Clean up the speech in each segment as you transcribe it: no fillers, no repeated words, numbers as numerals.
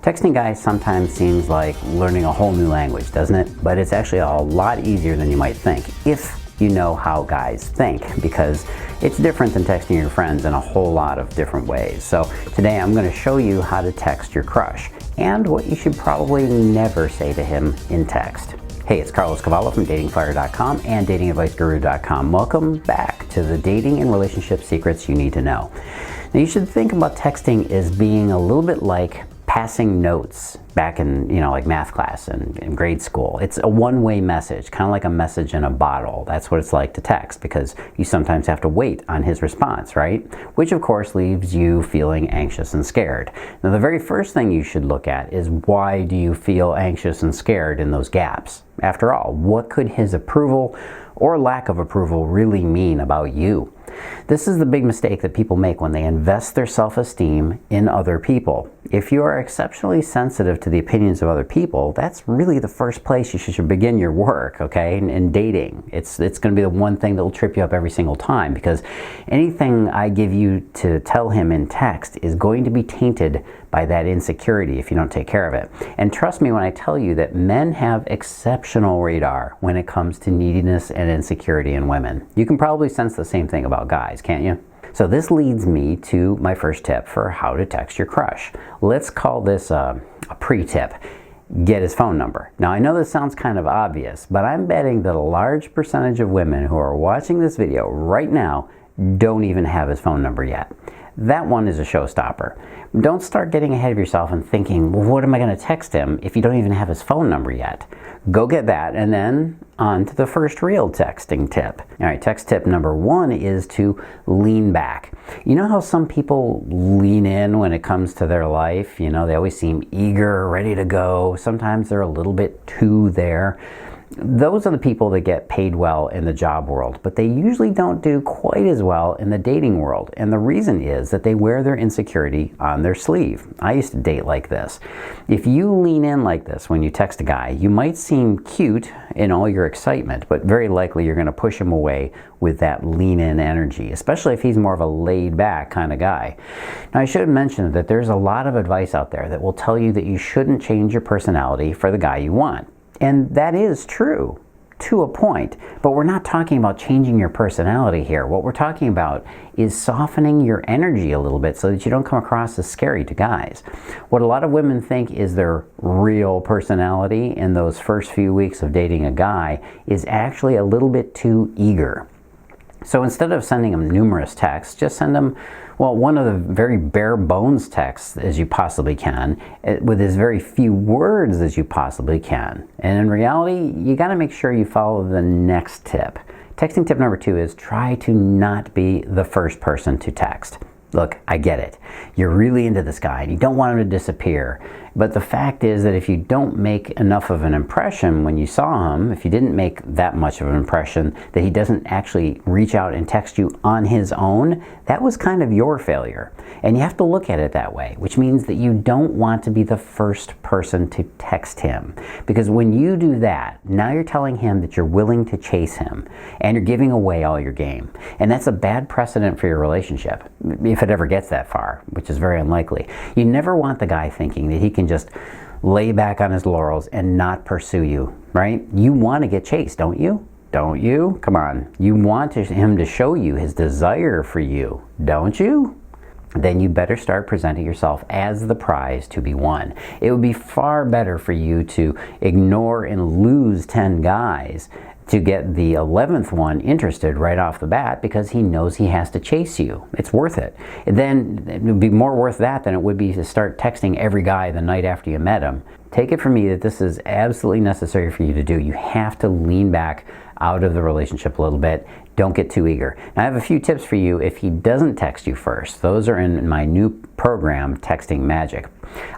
Texting guys sometimes seems like learning a whole new language, doesn't it? But it's actually a lot easier than you might think if you know how guys think, because it's different than texting your friends in a whole lot of different ways. So today I'm going to show you how to text your crush and what you should probably never say to him in text. Hey, it's Carlos Cavallo from datingfire.com and datingadviceguru.com. Welcome back to the dating and relationship secrets you need to know. Now, you should think about texting as being a little bit like passing notes back in, like math class and in grade school. It's a one-way message, kind of like a message in a bottle. That's what it's like to text, because you sometimes have to wait on his response, right? Which of course leaves you feeling anxious and scared. Now, the very first thing you should look at is, why do you feel anxious and scared in those gaps? After all, what could his approval or lack of approval really mean about you? This is the big mistake that people make when they invest their self-esteem in other people. If you are exceptionally sensitive to the opinions of other people, that's really the first place you should begin your work, okay? In dating. It's going to be the one thing that will trip you up every single time, because anything I give you to tell him in text is going to be tainted by that insecurity if you don't take care of it. And trust me when I tell you that men have exceptional radar when it comes to neediness and insecurity in women. You can probably sense the same thing about guys, can't you? So this leads me to my first tip for how to text your crush. Let's call this a pre-tip. Get his phone number. Now, I know this sounds kind of obvious, but I'm betting that a large percentage of women who are watching this video right now don't even have his phone number yet. That one is a showstopper. Don't start getting ahead of yourself and thinking, well, what am I going to text him if you don't even have his phone number yet? Go get that, and then on to the first real texting tip. All right, text tip number one is to lean back. You know how some people lean in when it comes to their life? They always seem eager, ready to go. Sometimes they're a little bit too there. Those are the people that get paid well in the job world, but they usually don't do quite as well in the dating world. And the reason is that they wear their insecurity on their sleeve. I used to date like this. If you lean in like this when you text a guy, you might seem cute in all your excitement, but very likely you're going to push him away with that lean in energy, especially if he's more of a laid back kind of guy. Now, I should mention that there's a lot of advice out there that will tell you that you shouldn't change your personality for the guy you want. And that is true to a point, but we're not talking about changing your personality here. What we're talking about is softening your energy a little bit so that you don't come across as scary to guys. What a lot of women think is their real personality in those first few weeks of dating a guy is actually a little bit too eager. So instead of sending him numerous texts, just send him, one of the very bare bones texts as you possibly can, with as very few words as you possibly can. And in reality, you got to make sure you follow the next tip. Texting tip number two is try to not be the first person to text. Look, I get it. You're really into this guy and you don't want him to disappear. But the fact is that if you don't make enough of an impression when you saw him, if you didn't make that much of an impression that he doesn't actually reach out and text you on his own, that was kind of your failure. And you have to look at it that way, which means that you don't want to be the first person to text him. Because when you do that, now you're telling him that you're willing to chase him and you're giving away all your game. And that's a bad precedent for your relationship, if it ever gets that far, which is very unlikely. You never want the guy thinking that he can just lay back on his laurels and not pursue you, right? You want to get chased, don't you? Don't you? Come on. You want him to show you his desire for you, don't you? Then you better start presenting yourself as the prize to be won. It would be far better for you to ignore and lose 10 guys to get the 11th one interested right off the bat, because he knows he has to chase you. It's worth it. Then it would be more worth that than it would be to start texting every guy the night after you met him. Take it from me that this is absolutely necessary for you to do. You have to lean back out of the relationship a little bit. Don't get too eager. Now, I have a few tips for you if he doesn't text you first. Those are in my new program, Texting Magic.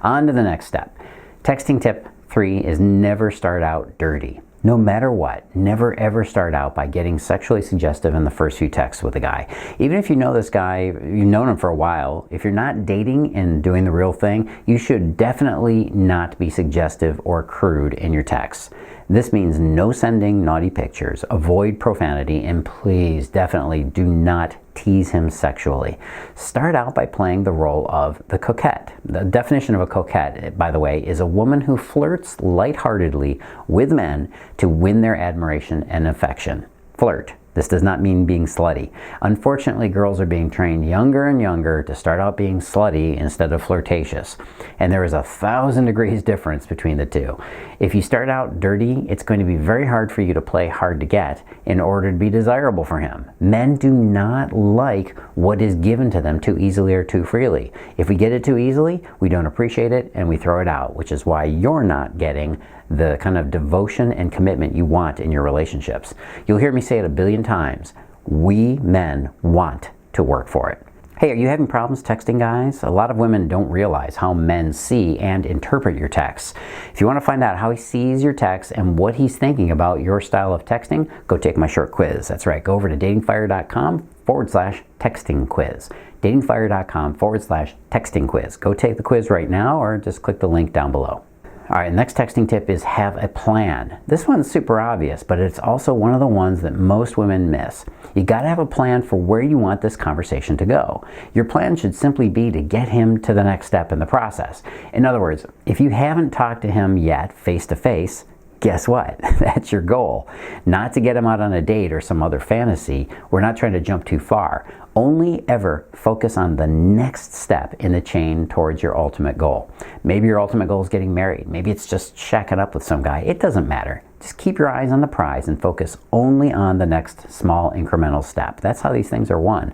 On to the next step. Texting tip 3 is never start out dirty. No matter what, never ever start out by getting sexually suggestive in the first few texts with a guy. Even if you know this guy, you've known him for a while, if you're not dating and doing the real thing, you should definitely not be suggestive or crude in your texts. This means no sending naughty pictures, avoid profanity, and please definitely do not tease him sexually. Start out by playing the role of the coquette. The definition of a coquette, by the way, is a woman who flirts lightheartedly with men to win their admiration and affection. Flirt. This does not mean being slutty. Unfortunately, girls are being trained younger and younger to start out being slutty instead of flirtatious. And there is 1,000 degrees difference between the two. If you start out dirty, it's going to be very hard for you to play hard to get in order to be desirable for him. Men do not like what is given to them too easily or too freely. If we get it too easily, we don't appreciate it and we throw it out, which is why you're not getting the kind of devotion and commitment you want in your relationships. You'll hear me say it a billion times. We men want to work for it. Hey, are you having problems texting guys? A lot of women don't realize how men see and interpret your texts. If you want to find out how he sees your texts and what he's thinking about your style of texting, go take my short quiz. That's right, go over to datingfire.com/texting quiz. datingfire.com/texting quiz. Go take the quiz right now or just click the link down below. All right, next texting tip is have a plan. This one's super obvious, but it's also one of the ones that most women miss. You gotta have a plan for where you want this conversation to go. Your plan should simply be to get him to the next step in the process. In other words, if you haven't talked to him yet face to face, guess what? That's your goal. Not to get him out on a date or some other fantasy. We're not trying to jump too far. Only ever focus on the next step in the chain towards your ultimate goal. Maybe your ultimate goal is getting married. Maybe it's just shacking up with some guy. It doesn't matter. Just keep your eyes on the prize and focus only on the next small incremental step. That's how these things are won.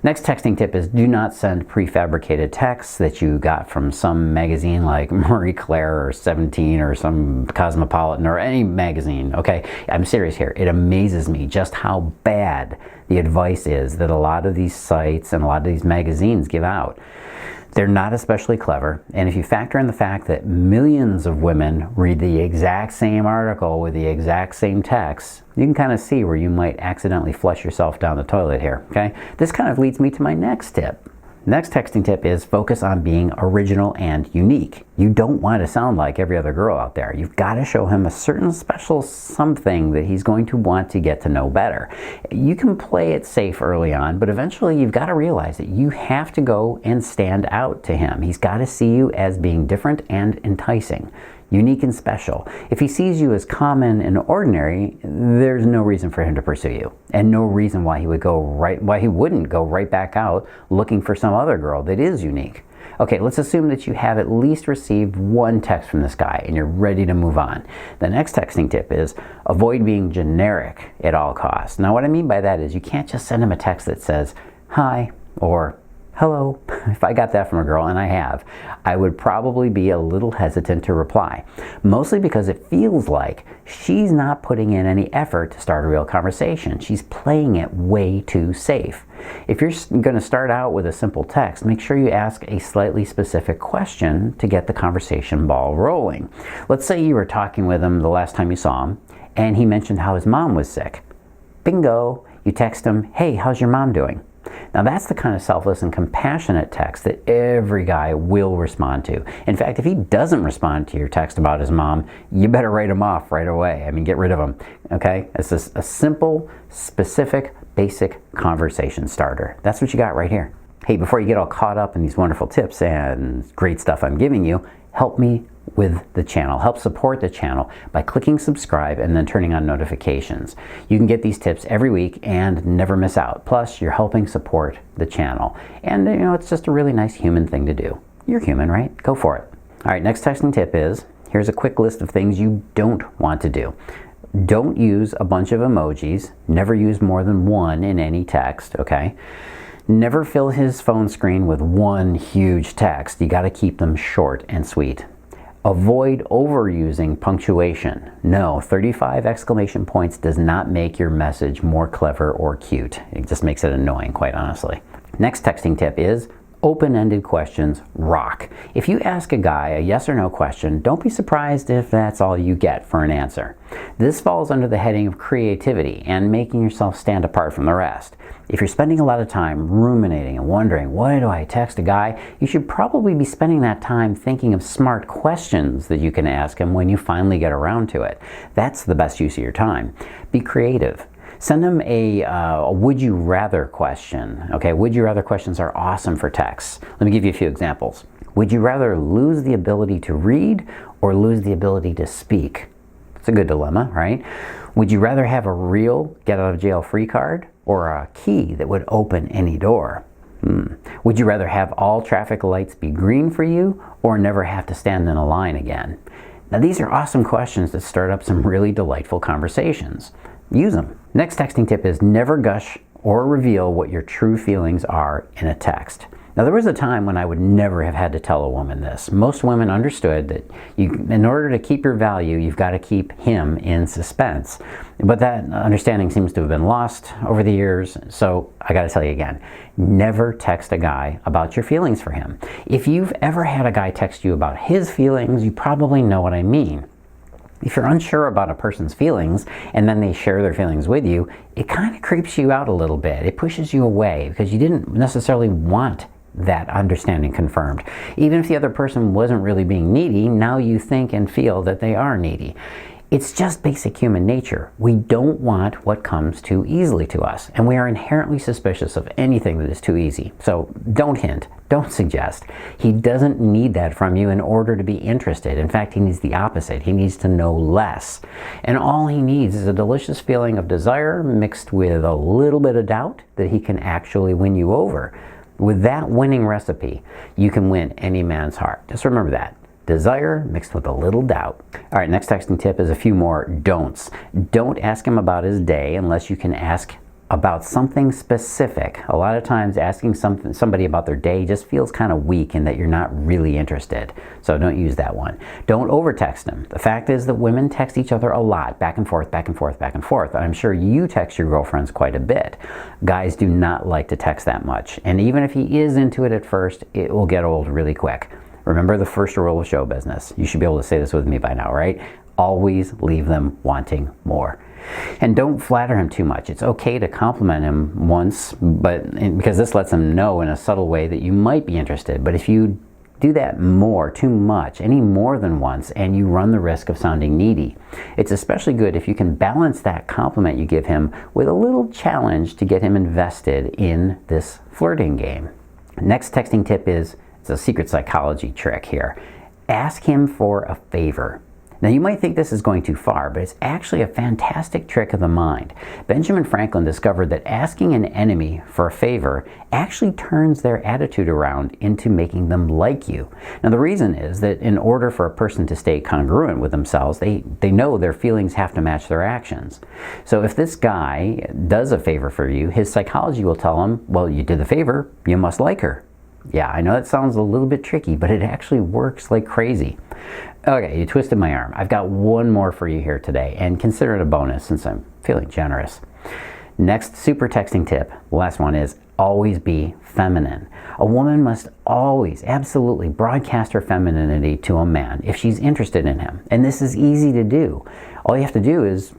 Next texting tip is do not send prefabricated texts that you got from some magazine like Marie Claire or 17 or some Cosmopolitan or any magazine, okay? I'm serious here. It amazes me just how bad the advice is that a lot of these sites and a lot of these magazines give out. They're not especially clever, and if you factor in the fact that millions of women read the exact same article with the exact same text, you can kind of see where you might accidentally flush yourself down the toilet here, okay? This kind of leads me to my next tip. Next texting tip is focus on being original and unique. You don't want to sound like every other girl out there. You've got to show him a certain special something that he's going to want to get to know better. You can play it safe early on, but eventually you've got to realize that you have to go and stand out to him. He's got to see you as being different and enticing. Unique and special. If he sees you as common and ordinary, there's no reason for him to pursue you, and no reason why he wouldn't go right back out looking for some other girl that is unique. Okay, let's assume that you have at least received one text from this guy and you're ready to move on. The next texting tip is avoid being generic at all costs. Now, what I mean by that is you can't just send him a text that says hi or hello. If I got that from a girl, and I have, I would probably be a little hesitant to reply. Mostly because it feels like she's not putting in any effort to start a real conversation. She's playing it way too safe. If you're going to start out with a simple text, make sure you ask a slightly specific question to get the conversation ball rolling. Let's say you were talking with him the last time you saw him, and he mentioned how his mom was sick. Bingo! You text him, hey, how's your mom doing? Now that's the kind of selfless and compassionate text that every guy will respond to. In fact, if he doesn't respond to your text about his mom, you better write him off right away. I mean, get rid of him, okay? It's just a simple, specific, basic conversation starter. That's what you got right here. Hey, before you get all caught up in these wonderful tips and great stuff I'm giving you, help me with the channel. Help support the channel by clicking subscribe and then turning on notifications. You can get these tips every week and never miss out. Plus, you're helping support the channel. And you know, it's just a really nice human thing to do. You're human, right? Go for it. All right, next texting tip is, here's a quick list of things you don't want to do. Don't use a bunch of emojis. Never use more than one in any text, okay? Never fill his phone screen with one huge text. You got to keep them short and sweet. Avoid overusing punctuation. No, 35 exclamation points does not make your message more clever or cute. It just makes it annoying, quite honestly. Next texting tip is open-ended questions rock. If you ask a guy a yes or no question, don't be surprised if that's all you get for an answer. This falls under the heading of creativity and making yourself stand apart from the rest. If you're spending a lot of time ruminating and wondering, why do I text a guy? You should probably be spending that time thinking of smart questions that you can ask him when you finally get around to it. That's the best use of your time. Be creative. Send them a would you rather question. Okay, would you rather questions are awesome for texts. Let me give you a few examples. Would you rather lose the ability to read or lose the ability to speak? It's a good dilemma, right? Would you rather have a real get out of jail free card or a key that would open any door? Would you rather have all traffic lights be green for you or never have to stand in a line again? Now these are awesome questions that start up some really delightful conversations. Use them. Next texting tip is never gush or reveal what your true feelings are in a text. Now there was a time when I would never have had to tell a woman this. Most women understood that in order to keep your value, you've got to keep him in suspense. But that understanding seems to have been lost over the years, so I got to tell you again, never text a guy about your feelings for him. If you've ever had a guy text you about his feelings, you probably know what I mean. If you're unsure about a person's feelings and then they share their feelings with you, it kind of creeps you out a little bit. It pushes you away because you didn't necessarily want that understanding confirmed. Even if the other person wasn't really being needy, now you think and feel that they are needy. It's just basic human nature. We don't want what comes too easily to us, and we are inherently suspicious of anything that is too easy. So don't hint, don't suggest. He doesn't need that from you in order to be interested. In fact, he needs the opposite. He needs to know less. And all he needs is a delicious feeling of desire mixed with a little bit of doubt that he can actually win you over. With that winning recipe, you can win any man's heart. Just remember that. Desire mixed with a little doubt. All right, next texting tip is a few more don'ts. Don't ask him about his day unless you can ask about something specific. A lot of times asking somebody about their day just feels kind of weak and that you're not really interested. So don't use that one. Don't over text them. The fact is that women text each other a lot, back and forth, back and forth, back and forth. I'm sure you text your girlfriends quite a bit. Guys do not like to text that much. And even if he is into it at first, it will get old really quick. Remember the first rule of show business. You should be able to say this with me by now, right? Always leave them wanting more. And don't flatter him too much. It's okay to compliment him once, because this lets him know in a subtle way that you might be interested. But if you do that too much, any more than once, and you run the risk of sounding needy. It's especially good if you can balance that compliment you give him with a little challenge to get him invested in this flirting game. Next texting tip is, it's a secret psychology trick here. Ask him for a favor. Now you might think this is going too far, but it's actually a fantastic trick of the mind. Benjamin Franklin discovered that asking an enemy for a favor actually turns their attitude around into making them like you. Now the reason is that in order for a person to stay congruent with themselves, they know their feelings have to match their actions. So if this guy does a favor for you, his psychology will tell him, well, you did the favor, you must like her. Yeah, I know that sounds a little bit tricky, but it actually works like crazy. Okay, you twisted my arm. I've got one more for you here today, and consider it a bonus since I'm feeling generous. Next super texting tip, the last one, is always be feminine. A woman must always, absolutely broadcast her femininity to a man if she's interested in him. And this is easy to do. All you have to do is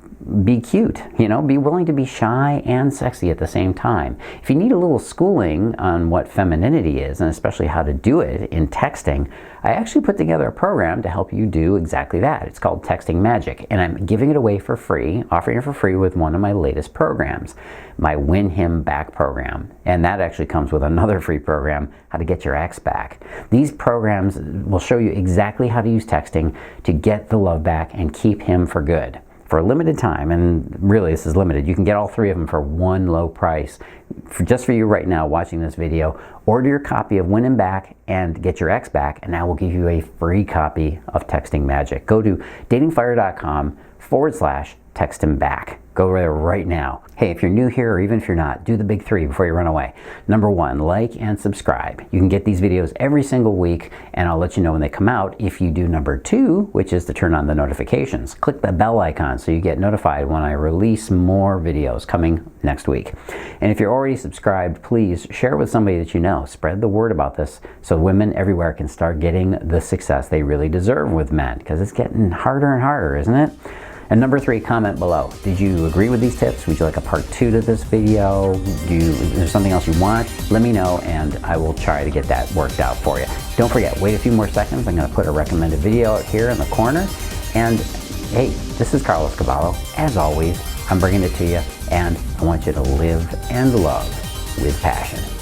be cute, be willing to be shy and sexy at the same time. If you need a little schooling on what femininity is, and especially how to do it in texting, I actually put together a program to help you do exactly that. It's called Texting Magic, and I'm giving it away for free, offering it for free with one of my latest programs, my Win Him Back program. And that actually comes with another free program, How to Get Your Ex Back. These programs will show you exactly how to use texting to get the love back and keep him for good. For a limited time, and really this is limited, you can get all three of them for one low price. Just for you right now watching this video, order your copy of Win Him Back and Get Your Ex Back, and I will give you a free copy of Texting Magic. Go to datingfire.com/text him back. Go there right now. Hey, if you're new here, or even if you're not, do the big three before you run away. Number one, like and subscribe. You can get these videos every single week, and I'll let you know when they come out. If you do number two, which is to turn on the notifications, click the bell icon so you get notified when I release more videos coming next week. And if you're already subscribed, please share with somebody that you know. Spread the word about this so women everywhere can start getting the success they really deserve with men, because it's getting harder and harder, isn't it? And number three, comment below. Did you agree with these tips? Would you like a part 2 to this video? Is there something else you want? Let me know and I will try to get that worked out for you. Don't forget, wait a few more seconds. I'm gonna put a recommended video out here in the corner. And hey, this is Carlos Cavallo. As always, I'm bringing it to you And I want you to live and love with passion.